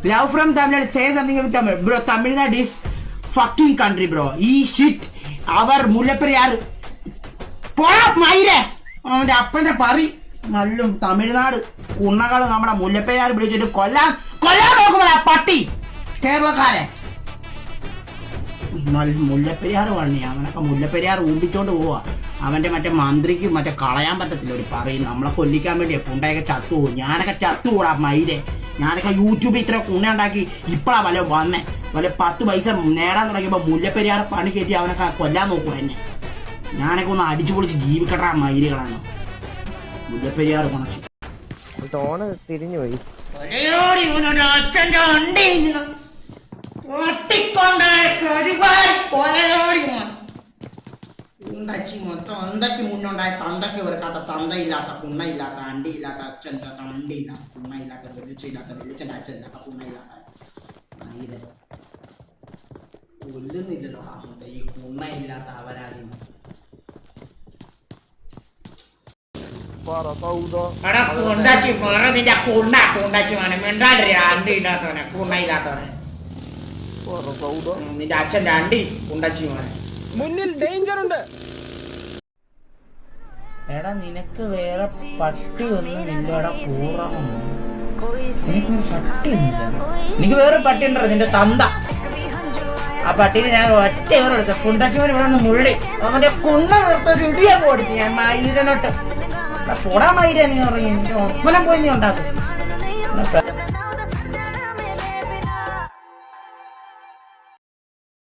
Love from Tamil. Say something with Tamil, bro. Tamil Nadu is fucking country, bro. He shit. Our Mullaperiyar. Pop Maire. On the upper party. Malum Tamil Nadu. Kunnagal Namada Mullaperiyar bridge to Kola over a party. Kerala Kare. Mullaperiyar one. Mullaperiyar won't be told to war. അവന്റെ മറ്റേ മന്ത്രിക്ക് മറ്റേ കളയാൻ പറ്റത്തില്ല ഒരു പറയും നമ്മളെ കൊല്ലിക്കാൻ വേണ്ടി പുണ്ടയൊക്കെ ചത്തു പോകും. ഞാനൊക്കെ ചത്തുകൂടാ മയിലെ. ഞാനൊക്കെ യൂട്യൂബിൽ ഇത്ര കുണ്ണ ഉണ്ടാക്കി ഇപ്പഴാ വല്ല വന്നേ. വല്ല 10 പൈസ നേടാൻ തുടങ്ങിയപ്പോ മുല്ലപ്പെരിയാർ പണി കയറ്റി അവനൊക്കെ കൊല്ലാൻ നോക്കുക എന്നെ. ഞാനൊക്കെ ഒന്ന് അടിച്ചു പൊളിച്ച് ജീവിക്കട്ടാ മയിലുകളാണ്. മുല്ലപ്പെരിയാർ കുണച്ചു തിരിഞ്ഞു പോയി. തന്തയ്ക്ക് മുന്നുണ്ടായ തന്തയ്ക്ക് വെറുക്കാത്ത തന്തയില്ലാത്ത കുണ്ണയില്ലാത്ത അണ്ടിയില്ലാത്ത അച്ഛൻ്റെ അണ്ടിയില്ലാത്ത കുണ്ണയില്ലാത്ത വെളിച്ചില്ലാത്ത വെളിച്ചൻ്റെ അച്ഛനില്ലാത്ത കുണ്ണയില്ലാത്ത കൊല്ലുന്നില്ലല്ലോ ഈ കുണ്ണയില്ലാത്ത അവരാരും. കുണ്ടാച്ചി വേറെ നിന്റെ കുണ്ടാച്ചി മോനെ മിണ്ടാടേ അണ്ടിയില്ലാത്തവനെ കുണ്ണയില്ലാത്തവനെ നിന്റെ അച്ഛൻ്റെ അണ്ടി കുണ്ടാച്ചി മോനെ. മുന്നിൽ ഡേഞ്ചർ ഉണ്ട്. എടാ നിനക്ക് വേറെ പട്ടി ഒന്നും നിന്റെ പൂർണ്ണമൊന്നും എനിക്കൊരു പട്ടിയൊന്നുമില്ല. എനിക്ക് വേറെ പട്ടി ഉണ്ടോ നിന്റെ തന്ത. ആ പട്ടീനെ ഞാൻ ഒറ്റ എടുത്ത കുണ്ടച്ചോൻ ഇവിടെ നിന്ന് മുള്ളി അവന്റെ കുണ്ണ നിർത്തൊരു ഇടിയെ കൊടുത്തു ഞാൻ മയിരനോട്ട്. പൊടാ മയിര നീ പറഞ്ഞു ഒപ്പനം പോയി നീ ഉണ്ടാക്കും.